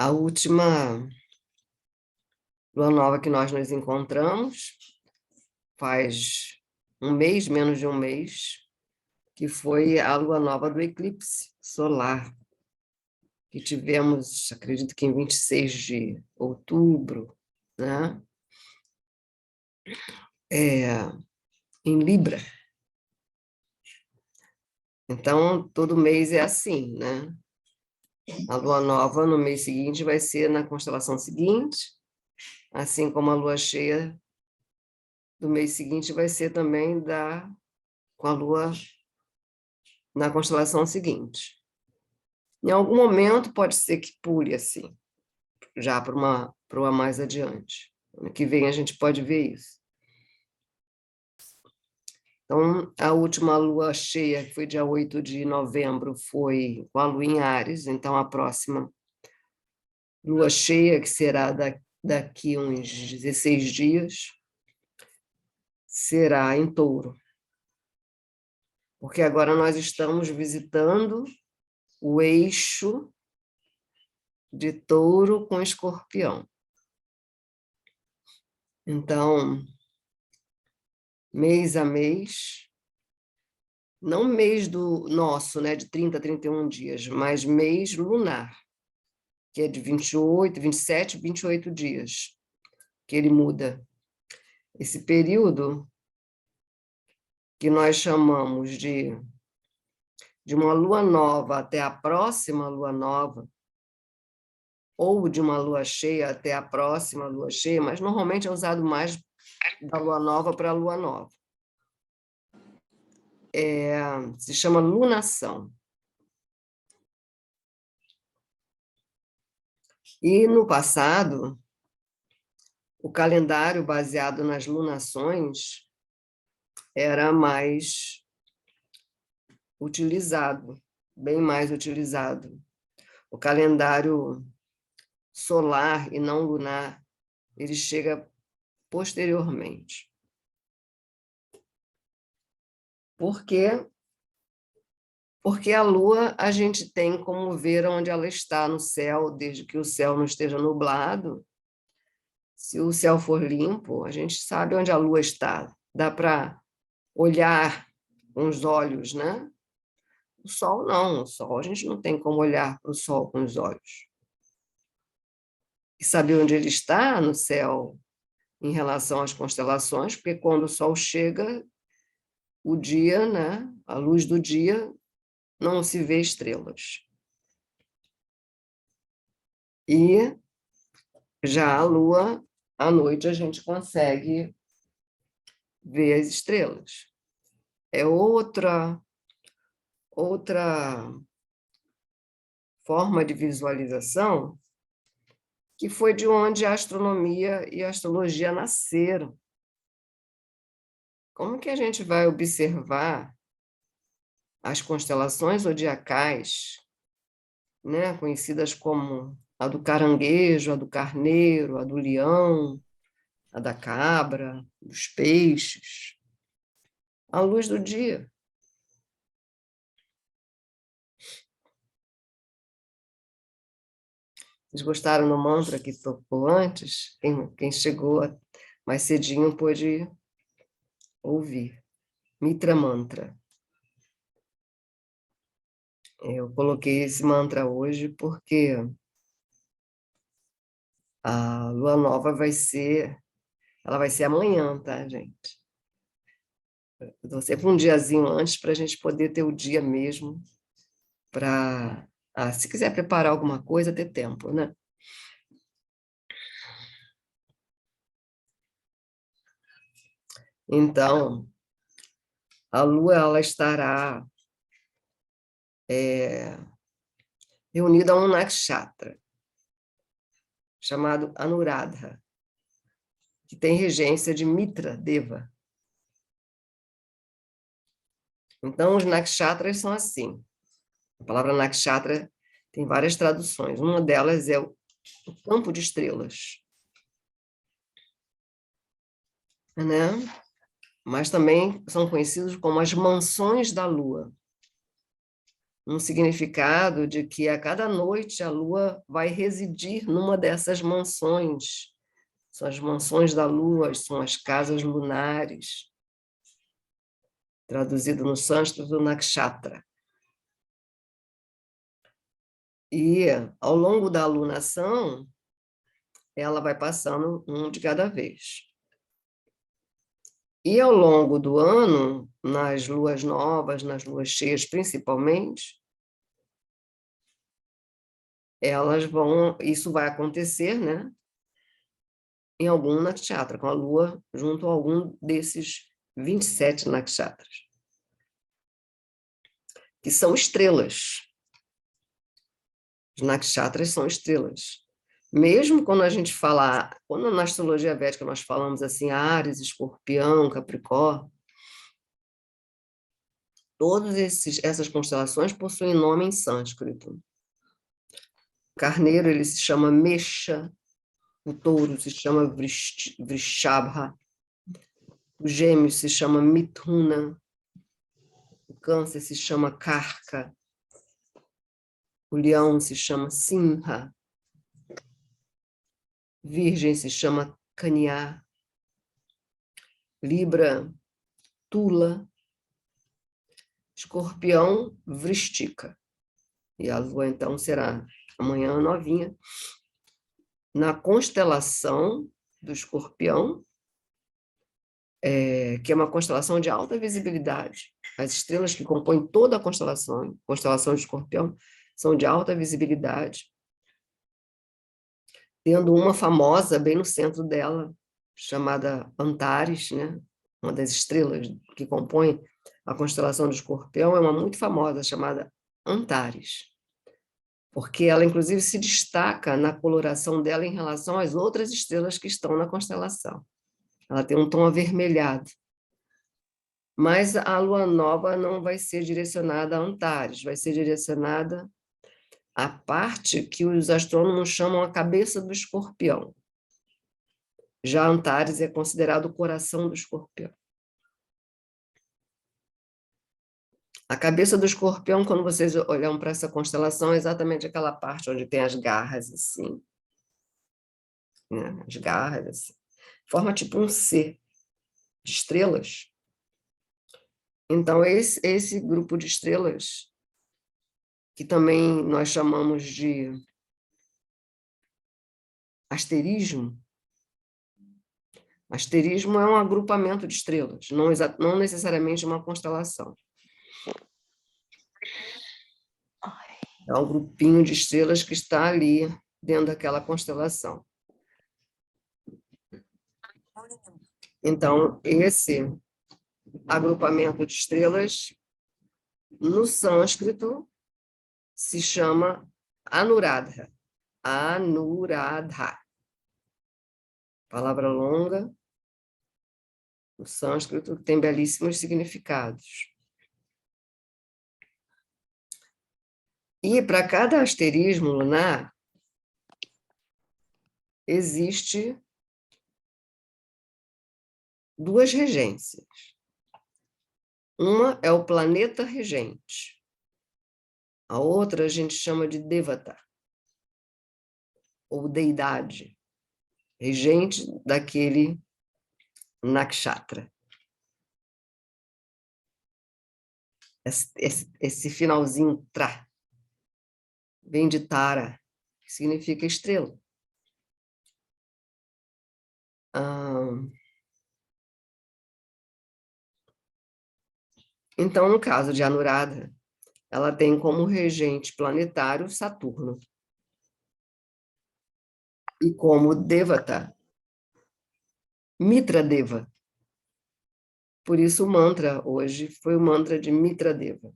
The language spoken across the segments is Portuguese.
A última lua nova que nós nos encontramos faz um mês, menos de um mês, que foi a lua nova do eclipse solar, que tivemos, acredito que em 26 de outubro, né? Em Libra. Então, todo mês é assim, né? A lua nova no mês seguinte vai ser na constelação seguinte, assim como a lua cheia do mês seguinte vai ser também com a lua na constelação seguinte. Em algum momento pode ser que pule assim, já para uma mais adiante. Ano que vem a gente pode ver isso. Então, a última lua cheia, que foi dia 8 de novembro, foi com a lua em Áries, então a próxima lua cheia, que será daqui uns 16 dias, será em Touro. Porque agora nós estamos visitando o eixo de Touro com Escorpião. Então, mês a mês, não mês do nosso, né, de 30 a 31 dias, mas mês lunar, que é de 28, 27, 28 dias, que ele muda. Esse período que nós chamamos de uma lua nova até a próxima lua nova, ou de uma lua cheia até a próxima lua cheia, mas normalmente é usado mais da lua nova para a lua nova. Se chama lunação. E no passado, o calendário baseado nas lunações era mais utilizado, bem mais utilizado. O calendário solar e não lunar, ele chega posteriormente. Por quê? Porque a Lua a gente tem como ver onde ela está no céu, desde que o céu não esteja nublado. Se o céu for limpo, a gente sabe onde a Lua está. Dá para olhar com os olhos, né? O Sol não, o Sol a gente não tem como olhar para o Sol com os olhos. E saber onde ele está no céu em relação às constelações, porque quando o Sol chega, o dia, né? A luz do dia, não se vê estrelas. E já a Lua, à noite, a gente consegue ver as estrelas. É outra forma de visualização que foi de onde a astronomia e a astrologia nasceram. Como que a gente vai observar as constelações zodiacais, né, conhecidas como a do caranguejo, a do carneiro, a do leão, a da cabra, dos peixes, à luz do dia? Vocês gostaram do mantra que tocou antes? Quem chegou mais cedinho pôde ouvir. Mitra Mantra. Eu coloquei esse mantra hoje porque a lua nova ela vai ser amanhã, tá, gente? Eu dou sempre um diazinho antes para a gente poder ter o dia mesmo para, se quiser preparar alguma coisa, ter tempo, né? Então, a lua ela estará reunida a um nakshatra chamado Anuradha, que tem regência de Mitra Deva. Então, os nakshatras são assim. A palavra nakshatra tem várias traduções. Uma delas é o campo de estrelas, né? Mas também são conhecidos como as mansões da Lua. um significado de que a cada noite a Lua vai residir numa dessas mansões. São as mansões da Lua, são as casas lunares, traduzido no sânscrito, nakshatra. E, ao longo da alunação, ela vai passando um de cada vez. E, ao longo do ano, nas luas novas, nas luas cheias principalmente, isso vai acontecer, né, em algum nakshatra, com a Lua junto a algum desses 27 nakshatras, que são estrelas. Os nakshatras são estrelas. Mesmo quando a gente fala, quando na astrologia védica nós falamos assim, Áries, Escorpião, Capricórnio, todas essas constelações possuem nome em sânscrito. O carneiro, ele se chama Mesha, o touro se chama Vrishabha, o gêmeo se chama Mithuna, o câncer se chama Karka, o leão se chama Simha, virgem se chama Kanya, Libra, Tula, Escorpião, Vrishtika. E a Lua, então, será amanhã novinha, na constelação do Escorpião, que é uma constelação de alta visibilidade. As estrelas que compõem toda a constelação do Escorpião, são de alta visibilidade, tendo uma famosa bem no centro dela, chamada Antares, né? Uma das estrelas que compõem a constelação do Escorpião, é uma muito famosa, chamada Antares, porque ela, inclusive, se destaca na coloração dela em relação às outras estrelas que estão na constelação. Ela tem um tom avermelhado. Mas a lua nova não vai ser direcionada a Antares, vai ser direcionada à parte que os astrônomos chamam a cabeça do Escorpião. Já Antares é considerado o coração do Escorpião. A cabeça do Escorpião, quando vocês olham para essa constelação, é exatamente aquela parte onde tem as garras, assim. Né? As garras, assim. Forma tipo um C de estrelas. Então, esse grupo de estrelas, que também nós chamamos de asterismo, asterismo é um agrupamento de estrelas, não necessariamente uma constelação. É um grupinho de estrelas que está ali dentro daquela constelação. Então, esse agrupamento de estrelas, no sânscrito, se chama Anuradha. Anuradha. Palavra longa, no sânscrito, que tem belíssimos significados. E para cada asterismo lunar, existe duas regências. Uma é o planeta regente. A outra a gente chama de Devata, ou deidade, regente daquele nakshatra. Esse finalzinho, tra, vem de Tara, que significa estrela. Então, no caso de Anuradha, ela tem como regente planetário Saturno. E como Devata, Mitradeva. Por isso o mantra hoje foi o mantra de Mitradeva.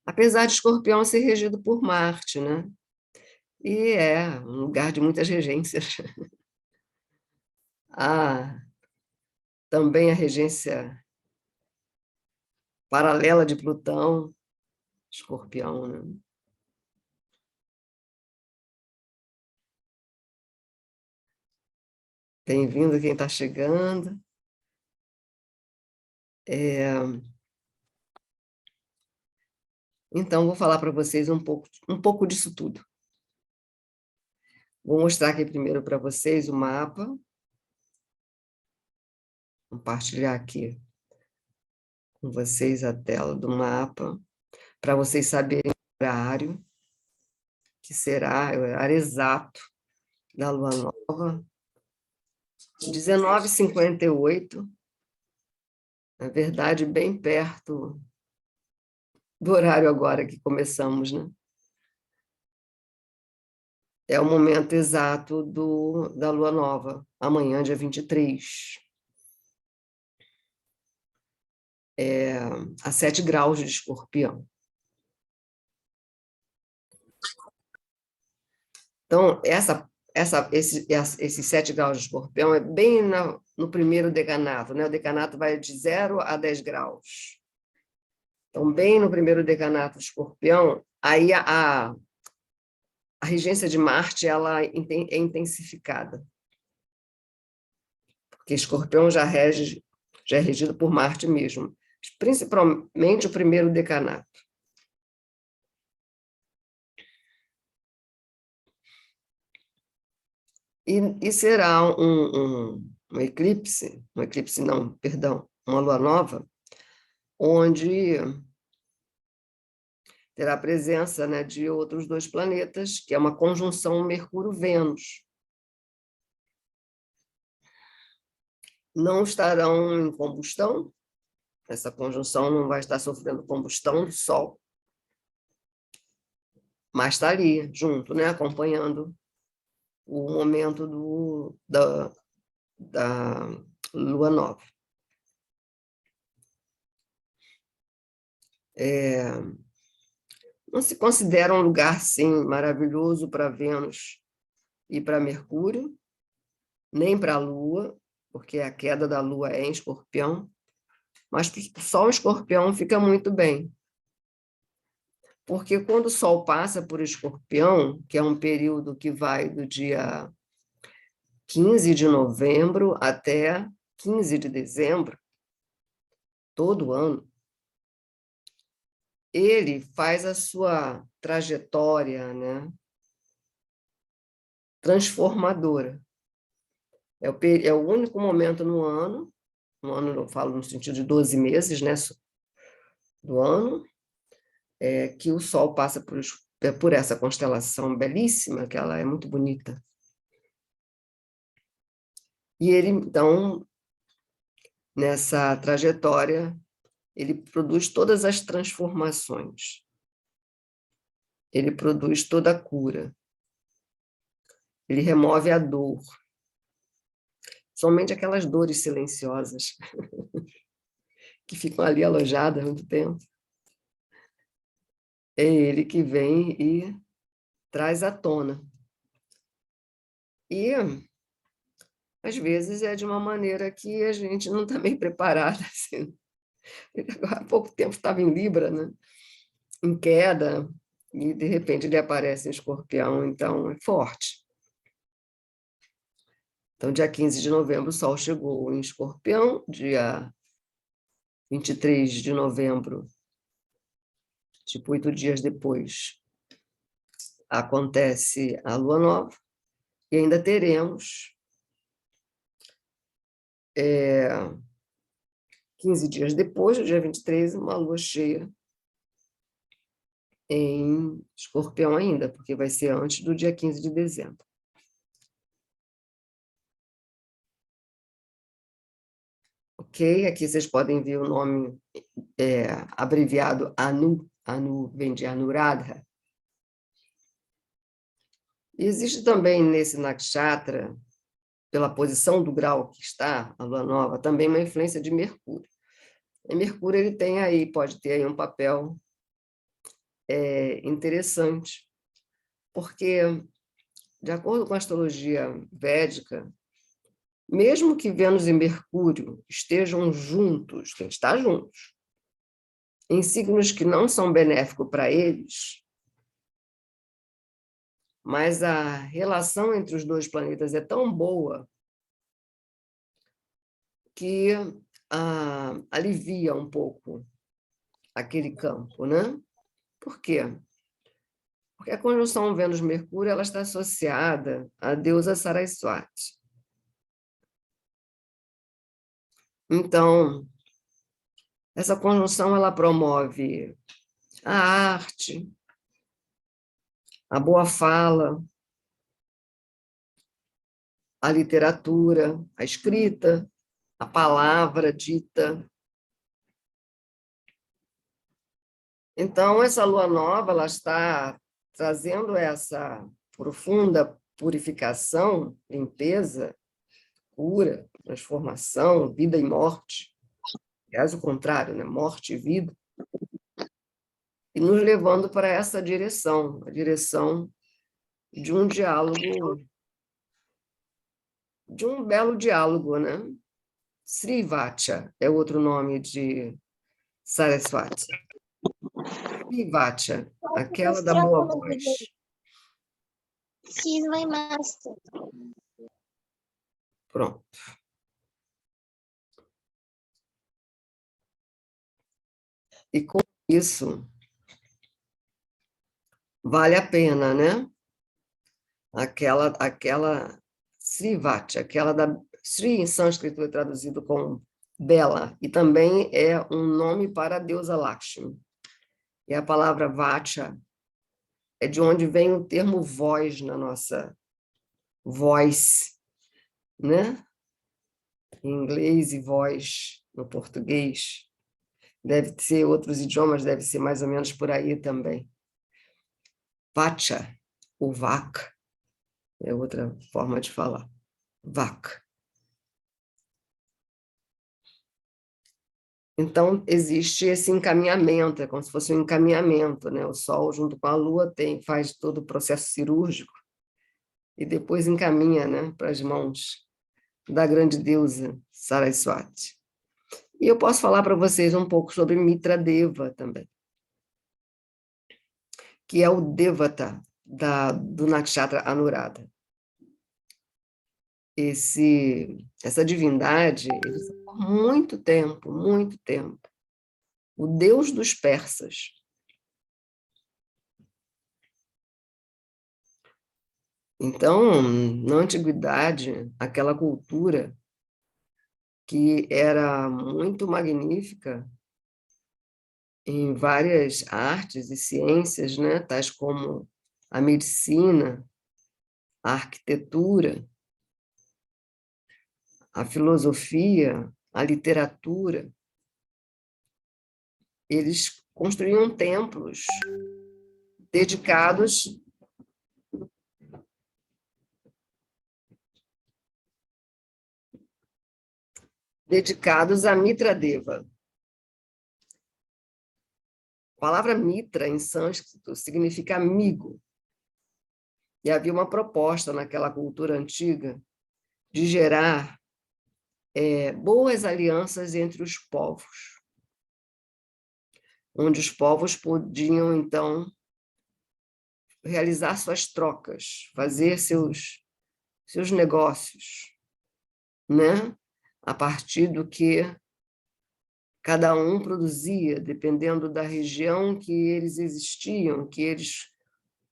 Apesar de Escorpião ser regido por Marte, né? E é um lugar de muitas regências. Também a regência paralela de Plutão, Escorpião, né? Bem-vindo quem está chegando. Então, vou falar para vocês um pouco disso tudo. Vou mostrar aqui primeiro para vocês o mapa. Compartilhar aqui com vocês a tela do mapa, para vocês saberem o horário, que será o horário exato da lua nova, 19h58, na verdade, bem perto do horário agora que começamos, né? É o momento exato da lua nova, amanhã, dia 23. A 7 graus de Escorpião. Então, esses 7 graus de Escorpião é bem no primeiro decanato, né? O decanato vai de 0 a 10 graus. Então, bem no primeiro decanato de Escorpião, aí a regência de Marte ela é intensificada. Porque Escorpião já é regido por Marte mesmo, principalmente o primeiro decanato. E será um eclipse não, perdão, uma lua nova, onde terá a presença, né, de outros 2 planetas, que é uma conjunção Mercúrio-Vênus. Não estarão em combustão, essa conjunção não vai estar sofrendo combustão do Sol, mas está ali, junto, né, acompanhando o momento da lua nova. Não se considera um lugar, sim, maravilhoso para Vênus e para Mercúrio, nem para a Lua, porque a queda da Lua é em Escorpião, mas o Sol em Escorpião fica muito bem. Porque quando o Sol passa por Escorpião, que é um período que vai do dia 15 de novembro até 15 de dezembro, todo ano, ele faz a sua trajetória, né, transformadora. É o único momento no ano eu falo no sentido de 12 meses, né, do ano, que o Sol passa por essa constelação belíssima, que ela é muito bonita. E ele, então, nessa trajetória, ele produz todas as transformações. Ele produz toda a cura. Ele remove a dor. Somente aquelas dores silenciosas que ficam ali alojadas há muito tempo. É ele que vem e traz à tona. E, às vezes, é de uma maneira que a gente não está bem preparada. Assim. Há pouco tempo estava em Libra, né? Em queda, e, de repente, ele aparece em Escorpião, então é forte. Então, dia 15 de novembro, o Sol chegou em Escorpião, dia 23 de novembro, tipo 8 dias depois, acontece a Lua Nova, e ainda teremos 15 dias depois, no dia 23, uma lua cheia em Escorpião ainda, porque vai ser antes do dia 15 de dezembro. Ok? Aqui vocês podem ver o nome abreviado Anu. Anu vem de Anuradha. Existe também nesse nakshatra, pela posição do grau que está, a lua nova, também uma influência de Mercúrio. E Mercúrio ele tem aí, pode ter aí um papel interessante, porque, de acordo com a astrologia védica, mesmo que Vênus e Mercúrio estejam juntos, tem que estar juntos, em signos que não são benéficos para eles, mas a relação entre os 2 planetas é tão boa que alivia um pouco aquele campo, né? Por quê? Porque a conjunção Vênus-Mercúrio ela está associada à deusa Saraswati. Então, essa conjunção ela promove a arte, a boa fala, a literatura, a escrita, a palavra dita. Então, essa lua nova ela está trazendo essa profunda purificação, limpeza, cura, transformação, vida e morte. Aliás, o contrário, né? Morte e vida. E nos levando para essa direção, a direção de um diálogo, de um belo diálogo, né? Srivacha é outro nome de Saraswati. Srivacha, aquela da boa voz. Pronto. E com isso, vale a pena, né? Aquela Srivacha, aquela da Sri em sânscrito é traduzido como bela, e também é um nome para a deusa Lakshmi. E a palavra Vacha é de onde vem o termo voz na nossa voice, né? Em inglês e voz no português. Deve ser outros idiomas, deve ser mais ou menos por aí também. Vacha, ou vaca, é outra forma de falar. Vaca. Então, existe esse encaminhamento, é como se fosse um encaminhamento, né? O Sol, junto com a Lua, faz todo o processo cirúrgico e depois encaminha, né, para as mãos da grande deusa Saraswati. E eu posso falar para vocês um pouco sobre Mitra Deva também, que é o Devata do Nakshatra Anuradha. Essa divindade, ele foi por muito tempo, o deus dos persas. Então, na antiguidade, aquela cultura que era muito magnífica em várias artes e ciências, né, tais como a medicina, a arquitetura, a filosofia, a literatura, eles construíam templos dedicados a Mitra Deva. A palavra Mitra, em sânscrito, significa amigo. E havia uma proposta naquela cultura antiga de gerar boas alianças entre os povos, onde os povos podiam, então, realizar suas trocas, fazer seus negócios, né? A partir do que cada um produzia, dependendo da região que eles existiam, que eles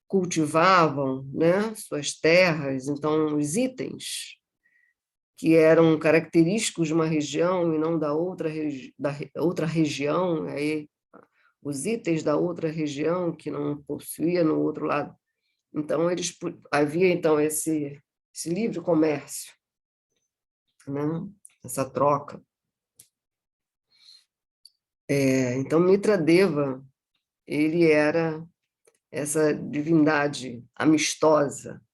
cultivavam, né? Suas terras, então, os itens que eram característicos de uma região e não da outra região, aí os itens da outra região que não possuía no outro lado. Então, havia então esse livre comércio, né? Essa troca. Então, Mitra Deva, ele era essa divindade amistosa.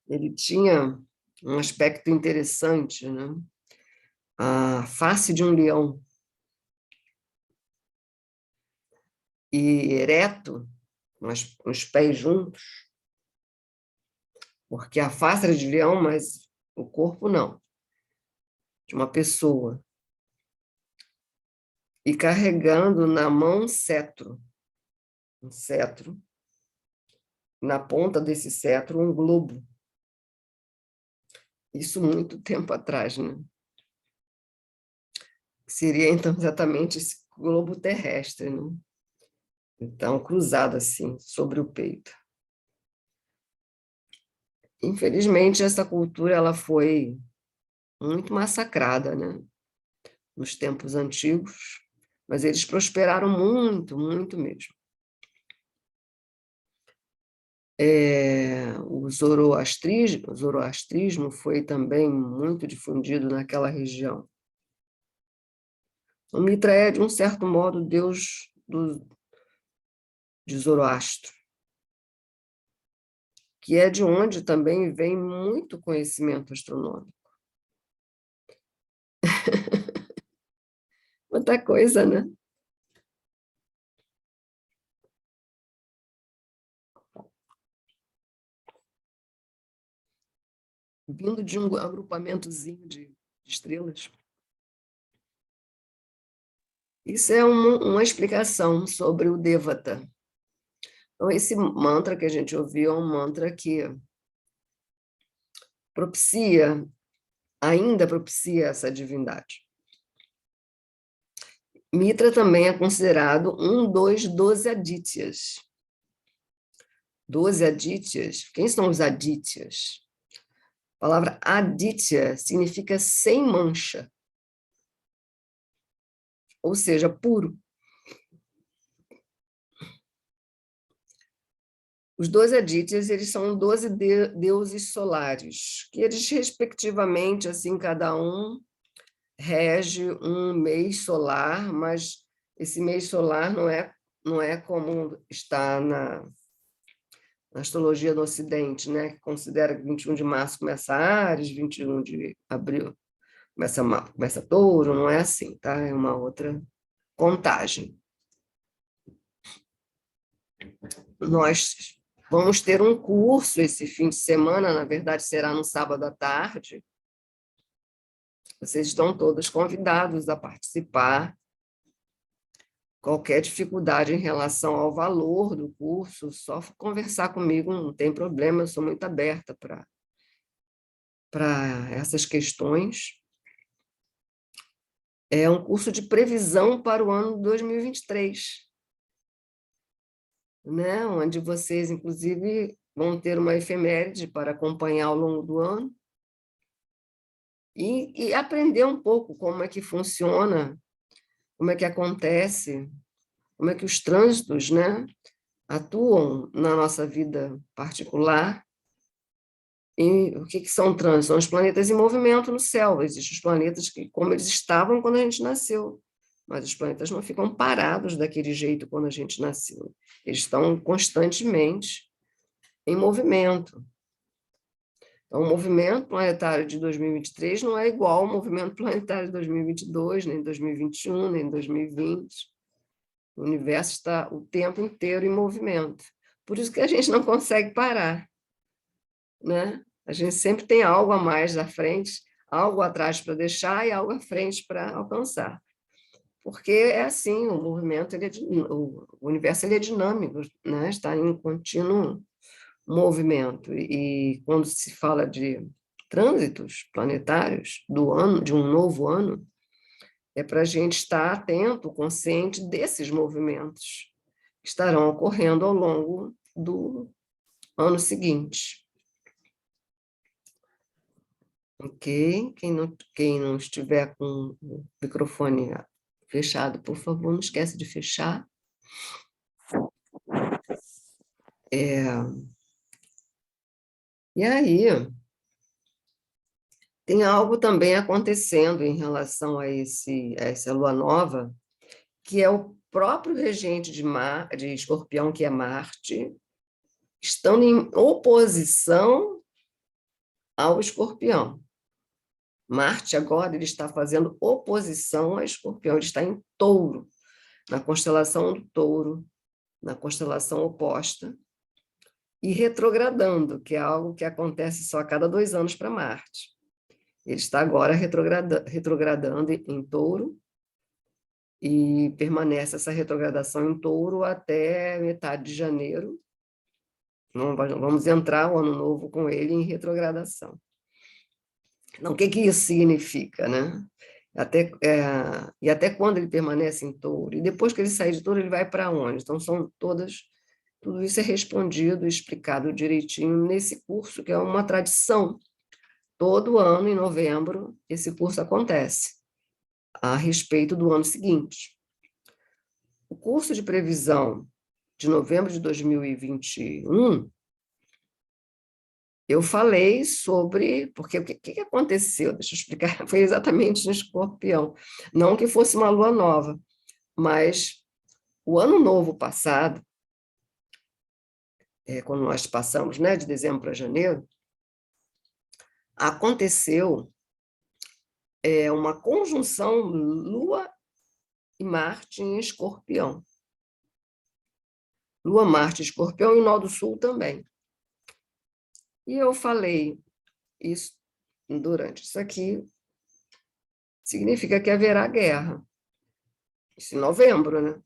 Ele tinha um aspecto interessante, né? A face de um leão, e ereto, com os pés juntos, porque a face era de leão, mas o corpo não, de uma pessoa. E carregando na mão um cetro, na ponta desse cetro um globo. Isso muito tempo atrás, né? Seria, então, exatamente esse globo terrestre, né? Então, cruzado assim, sobre o peito. Infelizmente, essa cultura ela foi muito massacrada, né? Nos tempos antigos, mas eles prosperaram muito, muito mesmo. O zoroastrismo foi também muito difundido naquela região. O Mitra é, de um certo modo, deus de Zoroastro, que é de onde também vem muito conhecimento astronômico. Muita coisa, né? Vindo de um agrupamentozinho de estrelas. Isso é uma explicação sobre o Devata. Então, esse mantra que a gente ouviu é um mantra que ainda propicia essa divindade. Mitra também é considerado um dos 12 Adityas. 12 Adityas, quem são os Adityas? A palavra Aditya significa sem mancha, ou seja, puro. Os 12 Adityas, eles são 12 deuses solares, que eles, respectivamente, assim, cada um rege um mês solar, mas esse mês solar não é como está na astrologia do Ocidente, né? Que considera que 21 de março começa Áries, 21 de abril começa Touro, não é assim, tá? É uma outra contagem. Nós vamos ter um curso esse fim de semana, na verdade será no sábado à tarde. Vocês estão todos convidados a participar. Qualquer dificuldade em relação ao valor do curso, só conversar comigo, não tem problema, eu sou muito aberta para essas questões. É um curso de previsão para o ano 2023, né? Onde vocês, inclusive, vão ter uma efeméride para acompanhar ao longo do ano e aprender um pouco como é que funciona, como é que acontece, como é que os trânsitos, né, atuam na nossa vida particular. E o que são trânsitos? São os planetas em movimento no céu. Existem os planetas que, como eles estavam quando a gente nasceu, mas os planetas não ficam parados daquele jeito quando a gente nasceu. Eles estão constantemente em movimento. Então, o movimento planetário de 2023 não é igual ao movimento planetário de 2022, nem 2021, nem 2020. O universo está o tempo inteiro em movimento. Por isso que a gente não consegue parar, né? A gente sempre tem algo a mais à frente, algo atrás para deixar e algo à frente para alcançar. Porque é assim, o movimento, o universo ele é dinâmico, né? Está em contínuo movimento. E quando se fala de trânsitos planetários do ano, de um novo ano, é para a gente estar atento, consciente desses movimentos que estarão ocorrendo ao longo do ano seguinte. Ok? Quem não estiver com o microfone fechado, por favor, não esquece de fechar. E aí, tem algo também acontecendo em relação a essa lua nova, que é o próprio regente de Escorpião, que é Marte, estando em oposição ao Escorpião. Marte agora ele está fazendo oposição a Escorpião, ele está em Touro, na constelação do Touro, na constelação oposta, e retrogradando, que é algo que acontece só a cada 2 anos para Marte. Ele está agora retrogradando em Touro, e permanece essa retrogradação em Touro até metade de janeiro. Vamos entrar o ano novo com ele em retrogradação. Então, o que que isso significa, né? E até quando ele permanece em Touro? E depois que ele sair de Touro, ele vai para onde? Então, tudo isso é respondido, explicado direitinho nesse curso, que é uma tradição. Todo ano, em novembro, esse curso acontece, a respeito do ano seguinte. O curso de previsão de novembro de 2021, eu falei sobre... Porque o que aconteceu? Deixa eu explicar. Foi exatamente no Escorpião. Não que fosse uma lua nova, mas o ano novo passado, quando nós passamos, né, de dezembro para janeiro, aconteceu uma conjunção Lua e Marte em Escorpião. Lua, Marte, Escorpião e Nó do Sul também. E eu falei isso durante isso aqui, significa que haverá guerra. Isso em novembro, né?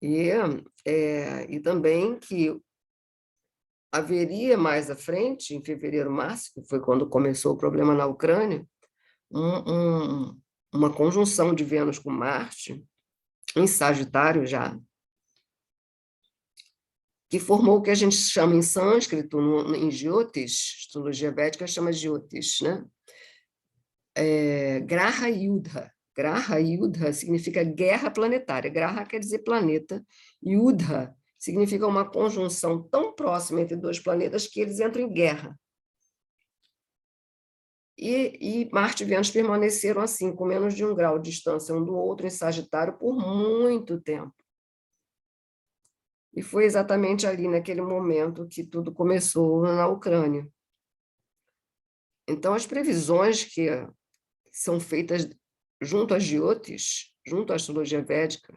E também que haveria mais à frente, em fevereiro, março, que foi quando começou o problema na Ucrânia, uma conjunção de Vênus com Marte, em Sagitário já, que formou o que a gente chama em sânscrito, em Jyotish, astrologia védica chama Jyotish, né? Graha Yudha. Graha Yudha significa guerra planetária. Graha quer dizer planeta. Yudha significa uma conjunção tão próxima entre dois planetas que eles entram em guerra. E Marte e Vênus permaneceram assim, com menos de 1 grau de distância um do outro, em Sagitário, por muito tempo. E foi exatamente ali, naquele momento, que tudo começou na Ucrânia. Então, as previsões que são feitas junto às Jyotish, junto à astrologia védica,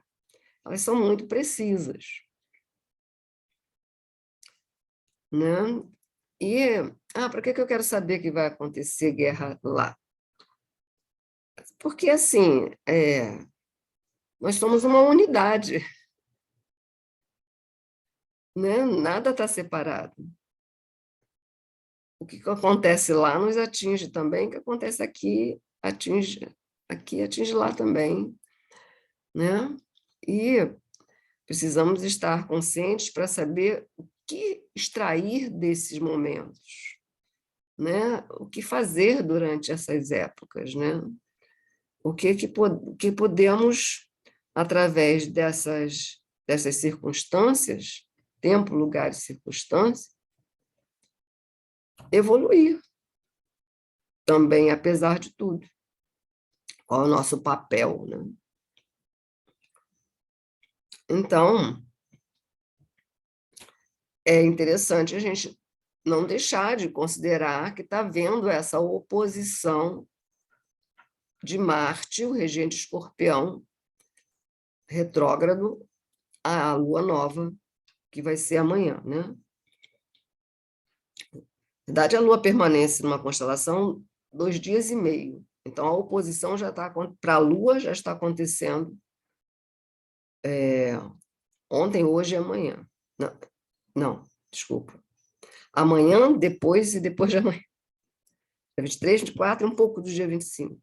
elas são muito precisas, né? Para que eu quero saber que vai acontecer guerra lá? Porque, assim, nós somos uma unidade, né? Nada está separado. O que acontece lá nos atinge também, o que acontece aqui atinge lá também, né? E precisamos estar conscientes para saber o que extrair desses momentos, né? O que fazer durante essas épocas, né? O que podemos, através dessas circunstâncias, tempo, lugar e circunstância, evoluir também, apesar de tudo. Qual é o nosso papel, né? Então, é interessante a gente não deixar de considerar que está havendo essa oposição de Marte, o regente Escorpião, retrógrado, à Lua Nova, que vai ser amanhã, né? Na verdade, a Lua permanece numa constelação 2 dias e meio. Então, a oposição já está para a Lua já está acontecendo ontem, hoje e amanhã. Não, desculpa. Amanhã, depois e depois de amanhã. Dia 23, 24 e um pouco do dia 25.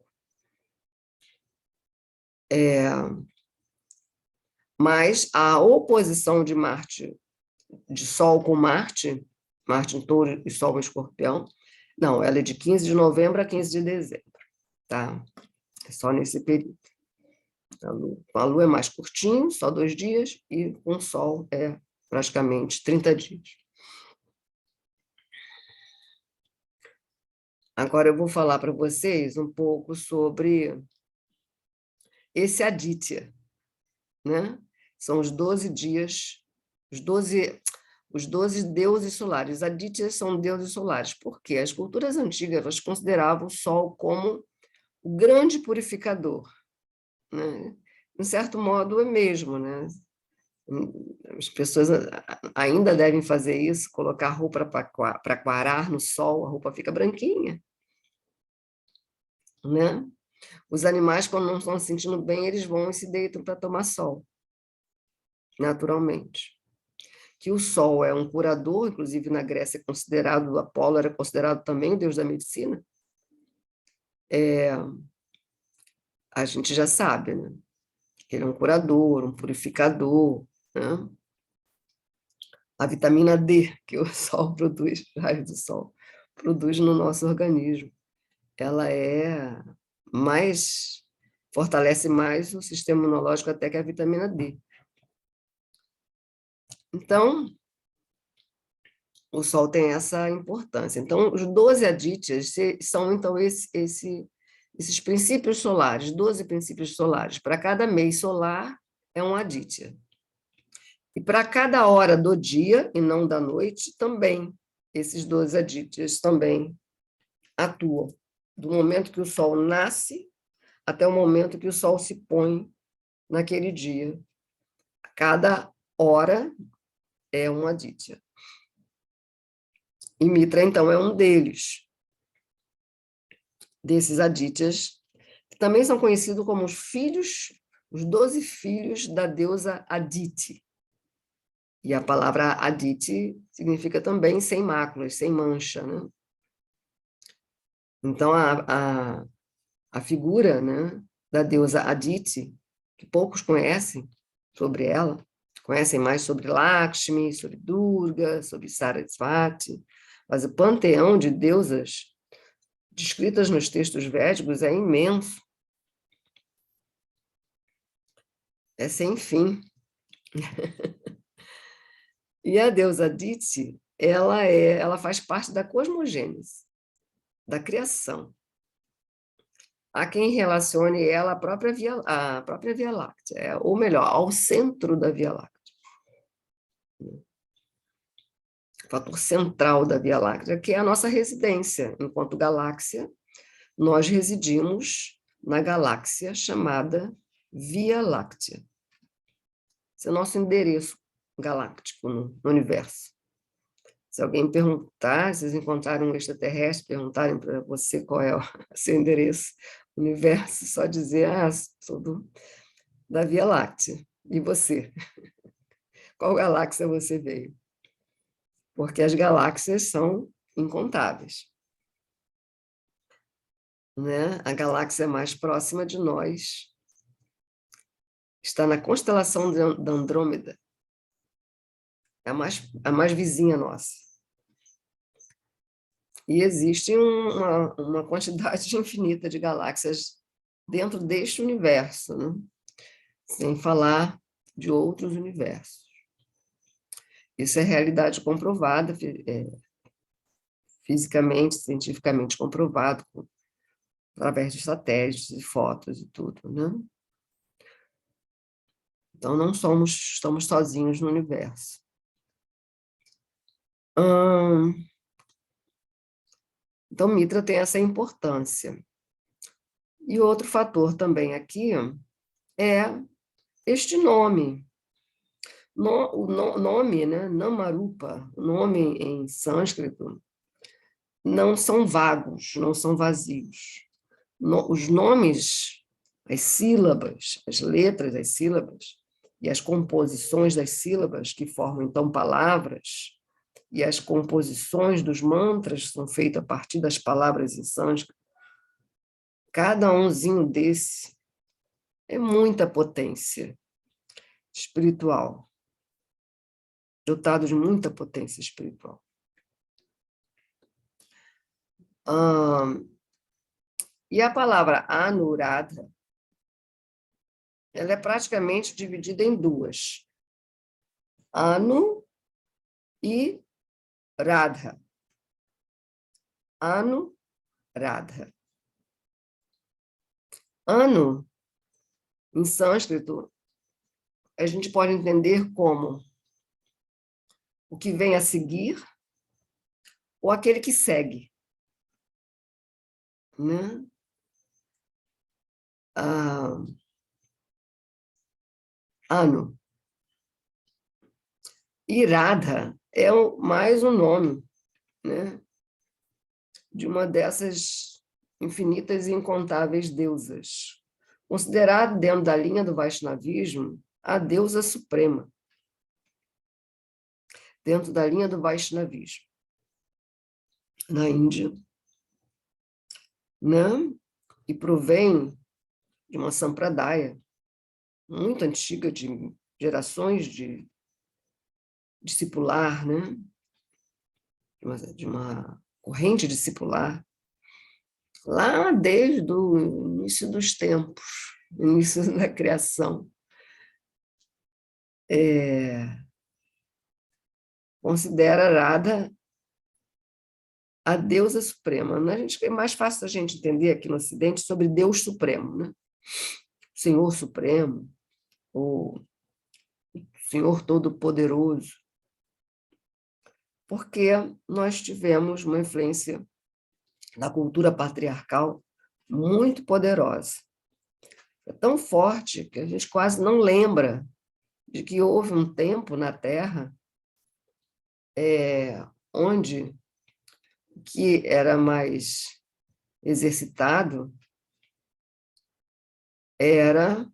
Mas a oposição de Marte, de Sol com Marte, Marte em Touro e Sol em Escorpião, não, ela é de 15 de novembro a 15 de dezembro, tá? É só nesse período. A Lua é mais curtinho, só 2 dias, e com o Sol é praticamente 30 dias. Agora eu vou falar para vocês um pouco sobre esse Aditya, né? São os 12 dias, os 12 deuses solares. Adityas são deuses solares. Por quê? As culturas antigas elas consideravam o Sol como o grande purificador, né? De certo modo, é mesmo, né? As pessoas ainda devem fazer isso, colocar roupa para quarar no sol, a roupa fica branquinha, né? Os animais, quando não estão se sentindo bem, eles vão e se deitam para tomar sol, naturalmente. que o Sol é um curador, inclusive na Grécia considerado, Apolo era considerado também o deus da medicina, a gente já sabe, né? Ele é um curador, um purificador, né? A vitamina D que o Sol produz, raio do Sol, produz no nosso organismo, ela fortalece mais o sistema imunológico até que a vitamina D. Então, o Sol tem essa importância. Então, os 12 adityas são, então, esses princípios solares, 12 princípios solares. Para cada mês solar, é um aditya. E para cada hora do dia, e não da noite, também, esses 12 adityas também atuam. Do momento que o Sol nasce até o momento que o Sol se põe naquele dia. Cada hora é um aditya. E Mitra, então, é um desses adityas, que também são conhecidos como os 12 filhos da deusa Aditi. E a palavra Aditi significa também sem máculas, sem mancha, né? Então, a figura, né, da deusa Aditi, que poucos conhecem sobre ela, conhecem mais sobre Lakshmi, sobre Durga, sobre Sarasvati, mas o panteão de deusas descritas nos textos védicos é imenso, é sem fim. E a deusa Aditi, ela faz parte da cosmogênese, da criação. Há quem relacione ela à própria Via Láctea, ou melhor, ao centro da Via Láctea. O fator central da Via Láctea, que é a nossa residência. Enquanto galáxia, nós residimos na galáxia chamada Via Láctea. Esse é o nosso endereço galáctico no universo. Se alguém perguntar, se vocês encontrarem um extraterrestre, perguntarem para você qual é o seu endereço no universo, só dizer, sou da Via Láctea. E você? Qual galáxia você veio? Porque as galáxias são incontáveis. Né? A galáxia mais próxima de nós está na constelação da Andrômeda. É a mais vizinha nossa. E existe uma quantidade infinita de galáxias dentro deste universo, né? Sem falar de outros universos. Isso é realidade comprovada, fisicamente, cientificamente comprovado, através de satélites e fotos e tudo, né? Então, não estamos sozinhos no universo. Então, Mitra tem essa importância. E outro fator também aqui é este nome. O nome, né, Namarupa, o nome em sânscrito, não são vagos, não são vazios. Os nomes, as sílabas, as letras das sílabas e as composições das sílabas que formam, então, palavras, e as composições dos mantras são feitas a partir das palavras em sânscrito, cada umzinho desse é muita potência espiritual, dotado de muita potência espiritual. E a palavra Anuradha, ela é praticamente dividida em duas. Anu e Radha. Anu, Radha. Anu, em sânscrito, a gente pode entender como o que vem a seguir ou aquele que segue. Né? Anu. E Radha é mais um nome, né, de uma dessas infinitas e incontáveis deusas, considerada dentro da linha do Vaishnavismo a deusa suprema. dentro da linha do Vaishnavismo, na Índia, né? E provém de uma sampradaya muito antiga, de gerações de discipular, né? De uma corrente discipular, lá desde o início dos tempos, início da criação. Considera Radha a deusa suprema. Né? É mais fácil a gente entender aqui no Ocidente sobre Deus Supremo, né? Senhor Supremo, o Senhor Todo-Poderoso, porque nós tivemos uma influência da cultura patriarcal muito poderosa. É tão forte que a gente quase não lembra de que houve um tempo na Terra onde o que era mais exercitado era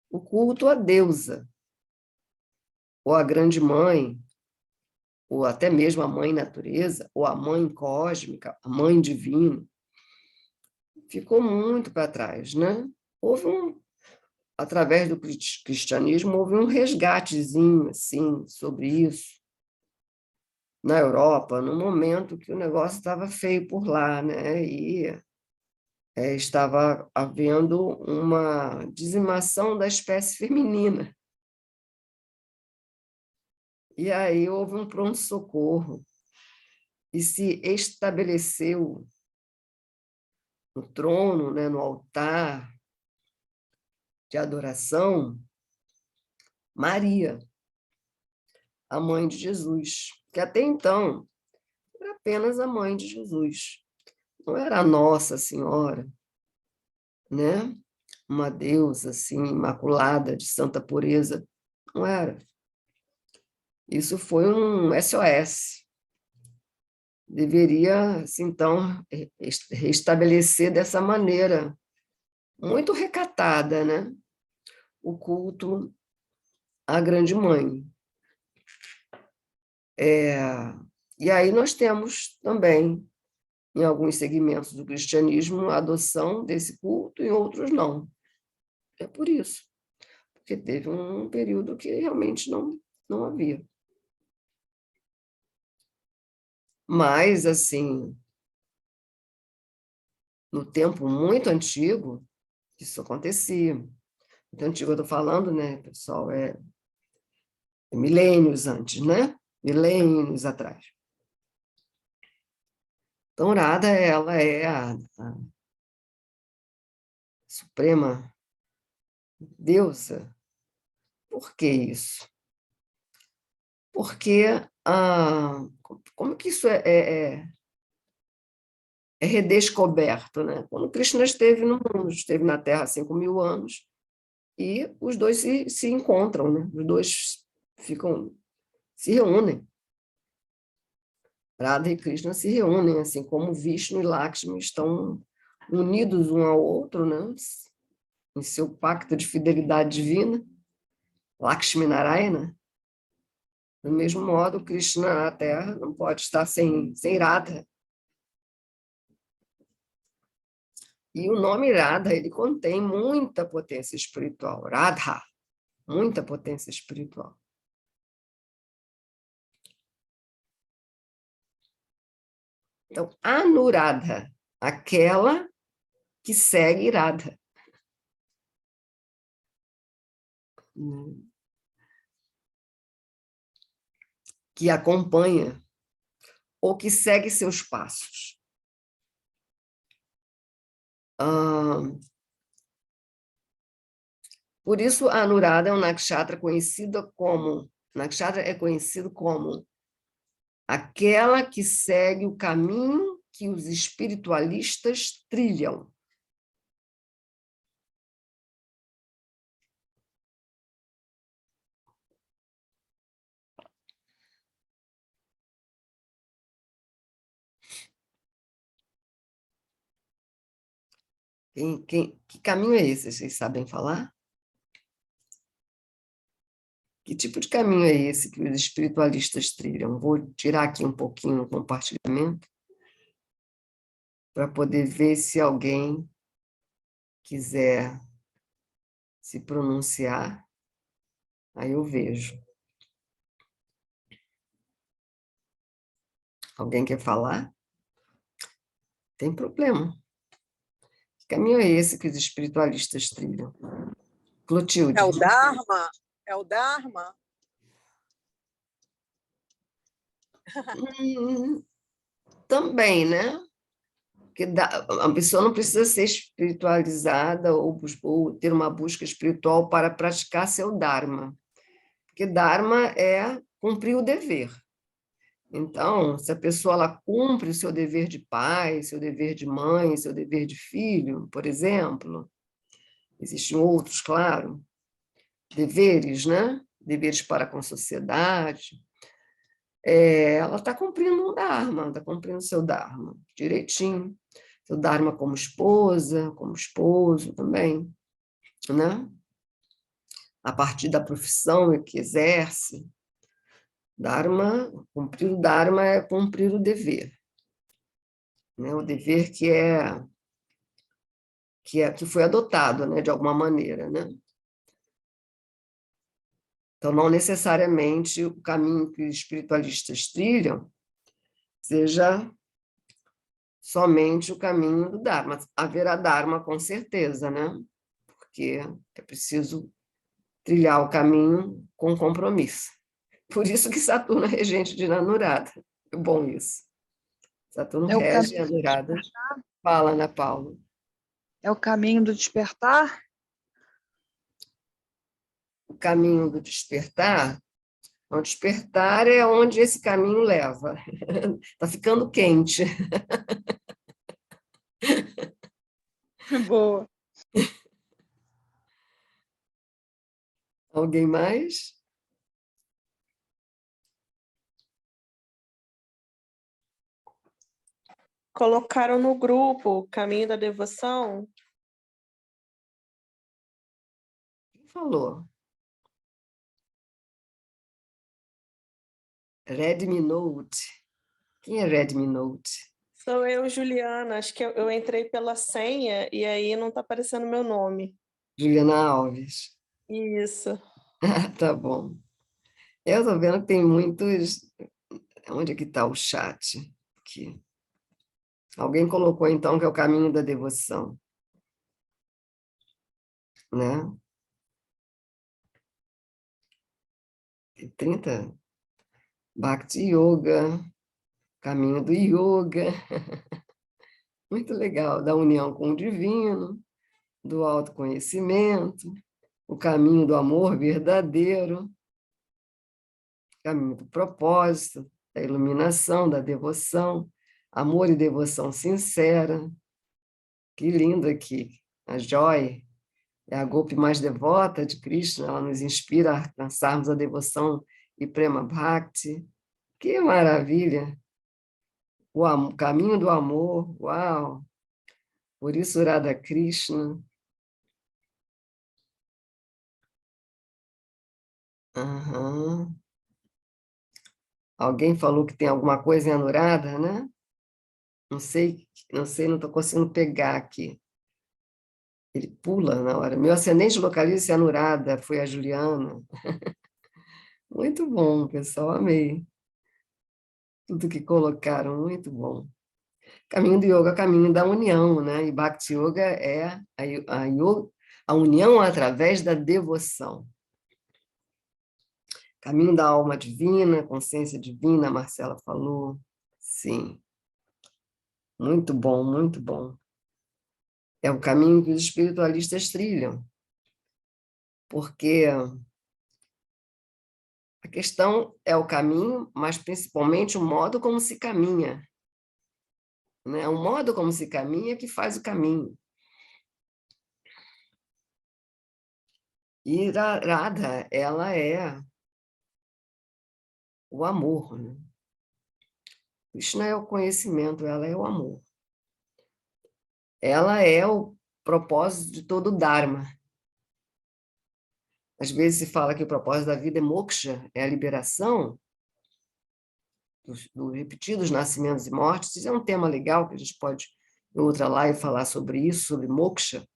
o culto à deusa, ou à grande mãe, ou até mesmo a mãe natureza, ou a mãe cósmica, a mãe divina. Ficou muito para trás, né? Através do cristianismo, houve um resgatezinho assim, sobre isso, na Europa, no momento que o negócio estava feio por lá, né? E estava havendo uma dizimação da espécie feminina. E aí houve um pronto-socorro e se estabeleceu no trono, né, no altar de adoração, Maria, a mãe de Jesus, que até então era apenas a mãe de Jesus, não era a Nossa Senhora, né? Uma deusa assim, imaculada, de santa pureza, não era. Isso foi um SOS. Deveria-se, então, restabelecer dessa maneira, muito recatada, né? O culto à Grande Mãe. E aí nós temos também, em alguns segmentos do cristianismo, a adoção desse culto, em outros não. É por isso, porque teve um período que realmente não havia. Mas, assim, no tempo muito antigo, isso acontecia. Muito antigo, eu estou falando, né, pessoal, milênios antes, né? Milênios atrás. Então, Radha, ela é a suprema deusa. Por que isso? Porque como que isso é redescoberto, né? Quando Krishna esteve no mundo, esteve na Terra há 5.000 anos, e os dois se encontram, né? Os dois se reúnem. Radha e Krishna se reúnem, assim como Vishnu e Lakshmi estão unidos um ao outro, né? Em seu pacto de fidelidade divina, Lakshmi Narayana. Do mesmo modo, Krishna na Terra não pode estar sem Radha. E o nome Radha, ele contém muita potência espiritual. Radha, muita potência espiritual. Então, Anuradha, aquela que segue Radha. Que acompanha ou que segue seus passos. Por isso, a Anuradha é um nakshatra nakshatra é conhecido como aquela que segue o caminho que os espiritualistas trilham. Que caminho é esse? Vocês sabem falar? Que tipo de caminho é esse que os espiritualistas trilham? Vou tirar aqui um pouquinho o compartilhamento para poder ver se alguém quiser se pronunciar. Aí eu vejo. Alguém quer falar? Tem problema. Que caminho é esse que os espiritualistas trilham? É Clotilde. o Dharma? É o Dharma? Também, né? Porque a pessoa não precisa ser espiritualizada ou ter uma busca espiritual para praticar seu Dharma. Porque Dharma é cumprir o dever. Então, se a pessoa ela cumpre o seu dever de pai, seu dever de mãe, seu dever de filho, por exemplo, existem outros, claro, deveres, né? Deveres para com a sociedade. Ela está cumprindo um Dharma, está cumprindo o seu Dharma direitinho. Seu Dharma como esposa, como esposo também, né? A partir da profissão que exerce. Dharma, cumprir o Dharma é cumprir o dever, né? O dever que foi adotado, né, de alguma maneira, né? Então, não necessariamente o caminho que os espiritualistas trilham seja somente o caminho do Dharma. Haverá Dharma, com certeza, né? Porque é preciso trilhar o caminho com compromisso. Por isso que Saturno é regente de Anurada. É bom isso. Saturno É o rege caminho, Anurada. Fala, Ana Paula. é o caminho do despertar? O caminho do despertar. O despertar é onde esse caminho leva. Está ficando quente. Boa. Alguém mais? Colocaram no grupo o Caminho da Devoção. Quem falou? Redmi Note. Quem é Redmi Note? Sou eu, Juliana. Acho que eu entrei pela senha e aí não está aparecendo meu nome. Juliana Alves. Isso. Tá bom. Eu estou vendo que tem muitos. Onde é que está o chat? Aqui. Alguém colocou, então, que é o caminho da devoção, né? Tem 30. Bhakti Yoga, caminho do yoga. Muito legal, da união com o divino, do autoconhecimento, o caminho do amor verdadeiro, caminho do propósito, da iluminação, da devoção, amor e devoção sincera. Que lindo aqui. A Joy é a golpe mais devota de Krishna, ela nos inspira a alcançarmos a devoção e Prema Bhakti. Que maravilha! O caminho do amor, uau! Por isso, Radha Krishna. Aham. Alguém falou que tem alguma coisa em Anuradha, né? Não sei, não sei, não estou conseguindo pegar aqui. Ele pula na hora. Meu ascendente localiza em Anuradha, foi a Juliana. Muito bom, pessoal, amei. Tudo que colocaram, muito bom. Caminho do yoga, caminho da união, né? E Bhakti Yoga é a união através da devoção. Caminho da alma divina, consciência divina, a Marcela falou. Sim. Muito bom, muito bom. É o caminho que os espiritualistas trilham. Porque a questão é o caminho, mas principalmente o modo como se caminha. Né? O modo como se caminha que faz o caminho. E Radha, ela é o amor. Né? Krishna é o conhecimento, ela é o amor. Ela é o propósito de todo o Dharma. Às vezes se fala que o propósito da vida é moksha, é a liberação dos repetidos nascimentos e mortes. Isso é um tema legal, que a gente pode, em outra live, falar sobre isso, sobre moksha.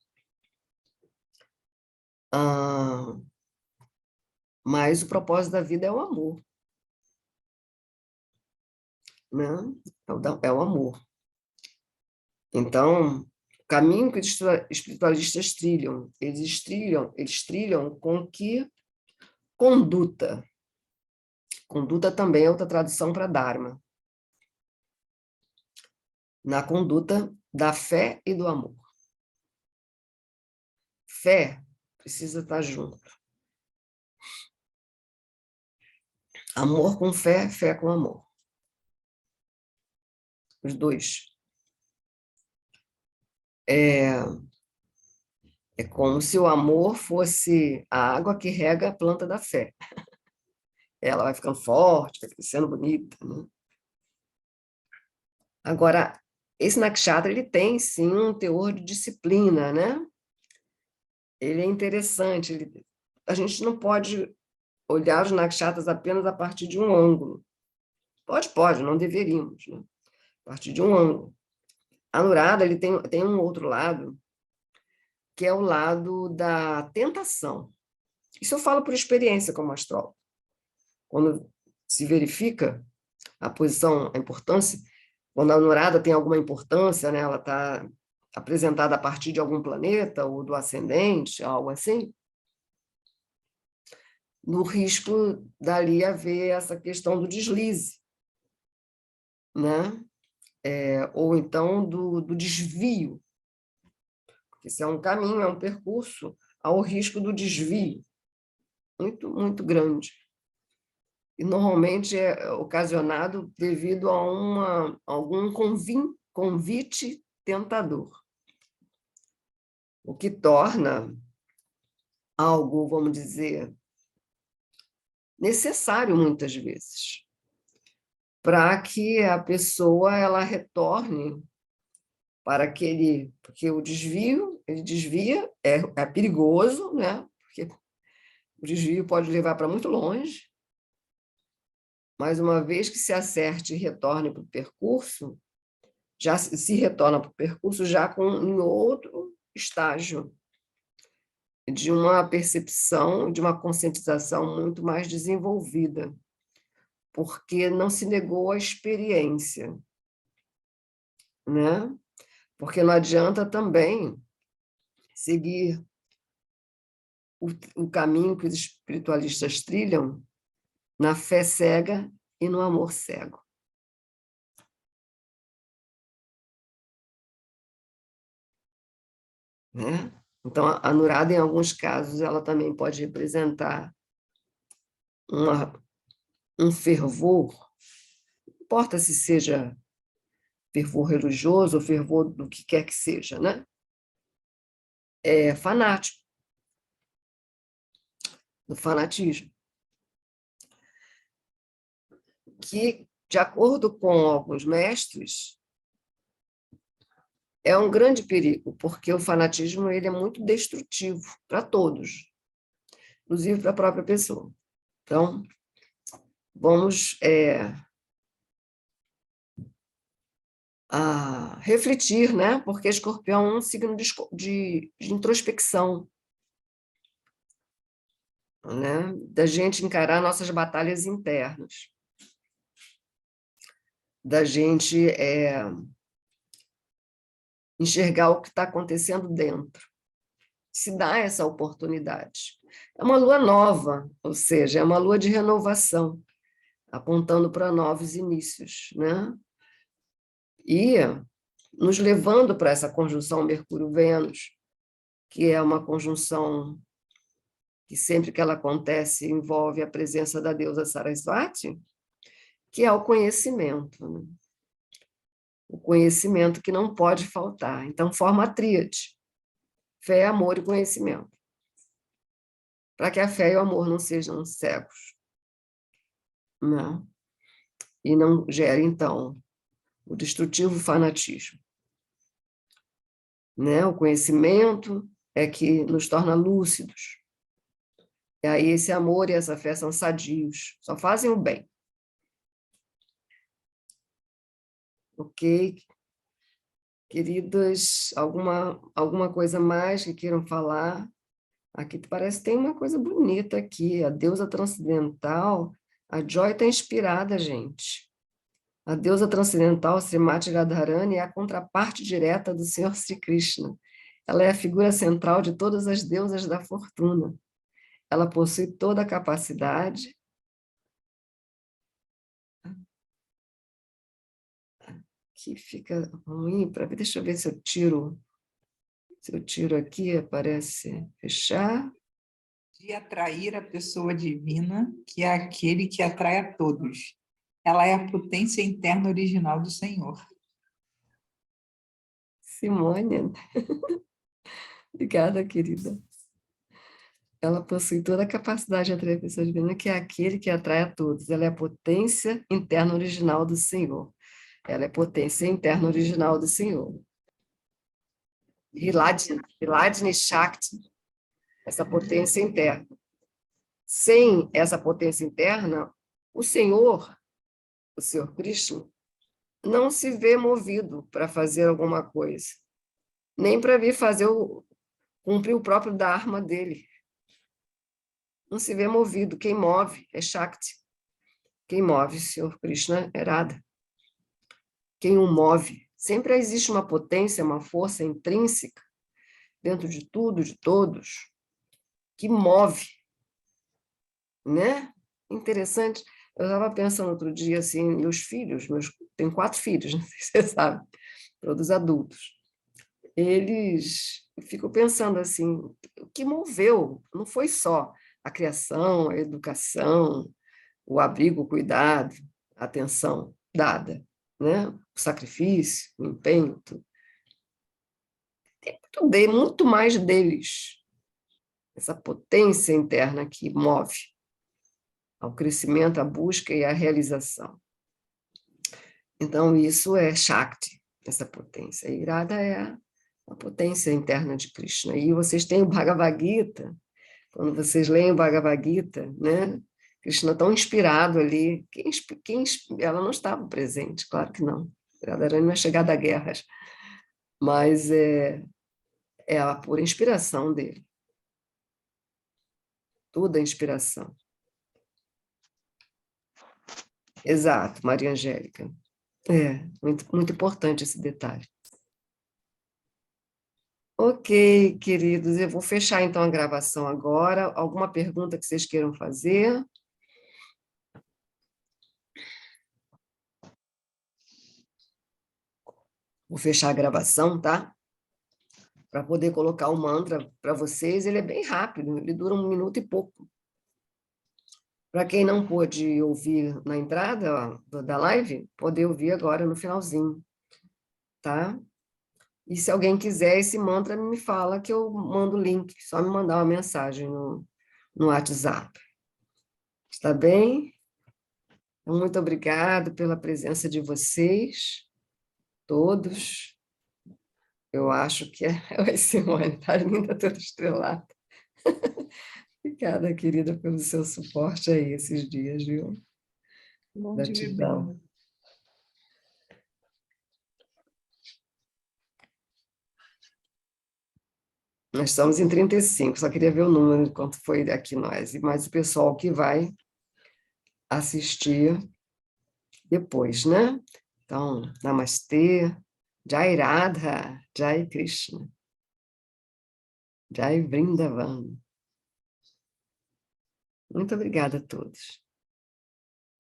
Mas o propósito da vida é o amor. Né? É o amor. Então, o caminho que os espiritualistas trilham, eles trilham com que conduta. Conduta também é outra tradução para Dharma. Na conduta da fé e do amor. Fé precisa estar junto. Amor com fé, fé com amor. Os dois. É como se o amor fosse a água que rega a planta da fé. Ela vai ficando forte, vai crescendo bonita. Né? Agora, esse nakshatra, ele tem, sim, um teor de disciplina, né? Ele é interessante. A gente não pode olhar os nakshatras apenas a partir de um ângulo. Pode, não deveríamos, né? A partir de um ângulo. A Anuradha, ele tem um outro lado, que é o lado da tentação. Isso eu falo por experiência como astrólogo. Quando se verifica a posição, a importância, quando a Anuradha tem alguma importância, né, ela está apresentada a partir de algum planeta ou do ascendente, algo assim, no risco dali haver essa questão do deslize, né? Ou então do desvio, porque se é um caminho, é um percurso, há o risco do desvio, muito, muito grande. E normalmente é ocasionado devido a algum convite tentador, o que torna algo, vamos dizer, necessário muitas vezes, para que a pessoa ela retorne para aquele, porque o desvio, ele desvia, é perigoso, né? Porque o desvio pode levar para muito longe, mas uma vez que se acerte e retorne para o percurso, já se retorna para o percurso já em outro estágio, de uma percepção, de uma conscientização muito mais desenvolvida, porque não se negou a experiência, né? Porque não adianta também seguir o caminho que os espiritualistas trilham na fé cega e no amor cego. Né? Então, a Anuradha, em alguns casos, ela também pode representar um fervor, não importa se seja fervor religioso ou fervor do que quer que seja, né? Fanático, do fanatismo, que, de acordo com alguns mestres, é um grande perigo, porque o fanatismo ele é muito destrutivo para todos, inclusive para a própria pessoa. Então, vamos refletir, né? Porque Escorpião é um signo de introspecção, né? Da gente encarar nossas batalhas internas, da gente enxergar o que está acontecendo dentro. Se dá essa oportunidade. É uma lua nova, ou seja, é uma lua de renovação, apontando para novos inícios, né? E nos levando para essa conjunção Mercúrio-Vênus, que é uma conjunção que sempre que ela acontece envolve a presença da deusa Sarasvati, que é o conhecimento, né? O conhecimento que não pode faltar. Então, forma a tríade: fé, amor e conhecimento. Para que a fé e o amor não sejam cegos, né? E não gere, então, o destrutivo fanatismo. Né? O conhecimento é que nos torna lúcidos, E aí esse amor e essa fé são sadios, só fazem o bem. Ok? Queridas, alguma coisa mais que queiram falar? Aqui parece que tem uma coisa bonita aqui, a deusa transcendental. A Joy está inspirada, gente. A deusa transcendental, Srimati Radharani, é a contraparte direta do Senhor Sri Krishna. Ela é a figura central de todas as deusas da fortuna. Ela possui toda a capacidade. Aqui fica ruim para ver. Deixa eu ver se eu tiro. Se eu tiro aqui, aparece fechar. De atrair a pessoa divina, que é aquele que atrai a todos. Ela é a potência interna original do Senhor. Simone. Obrigada, querida. Ela possui toda a capacidade de atrair a pessoa divina, que é aquele que atrai a todos. Ela é a potência interna original do Senhor. Ela é a potência interna original do Senhor. Hiladni Shakti, essa potência interna. Sem essa potência interna, o Senhor Krishna, não se vê movido para fazer alguma coisa, nem para vir cumprir o próprio dharma dele. Não se vê movido. Quem move é Shakti. Quem move, Senhor Krishna, é Radha. Quem o move. Sempre existe uma potência, uma força intrínseca dentro de tudo, de todos, que move. Né? Interessante. Eu estava pensando outro dia, assim, meus filhos, tenho 4 filhos, não sei se você sabe, todos adultos. Eu fico pensando assim, o que moveu não foi só a criação, a educação, o abrigo, o cuidado, a atenção dada, né? O sacrifício, o empenho, tudo. Tem muito mais deles, essa potência interna que move ao crescimento, à busca e à realização. Então, isso é Shakti, essa potência. E Radha é a potência interna de Krishna. E vocês têm o Bhagavad Gita, quando vocês leem o Bhagavad Gita, né? Krishna tão inspirado ali. Ela não estava presente, claro que não. Radharani não é chegada a guerras, mas é a pura inspiração dele. Toda a inspiração. Exato, Maria Angélica. Muito, muito importante esse detalhe. Ok, queridos, eu vou fechar então a gravação agora. Alguma pergunta que vocês queiram fazer? Vou fechar a gravação, tá? Para poder colocar o mantra para vocês. Ele é bem rápido, ele dura 1 minuto e pouco. Para quem não pôde ouvir na entrada da live, poder ouvir agora no finalzinho, tá? E se alguém quiser esse mantra, me fala que eu mando o link, só me mandar uma mensagem no WhatsApp. Está bem? Então, muito obrigada pela presença de vocês, todos. Eu acho que Oi, Simone, tá linda, toda estrelada. Obrigada, querida, pelo seu suporte aí esses dias, viu? Bom de viver. Gratidão. Nós estamos em 35, só queria ver o número enquanto foi aqui nós. E mais o pessoal que vai assistir depois, né? Então, Namastê, Jai Radha, Jai Krishna, Jai Vrindavan. Muito obrigada a todos.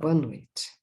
Boa noite.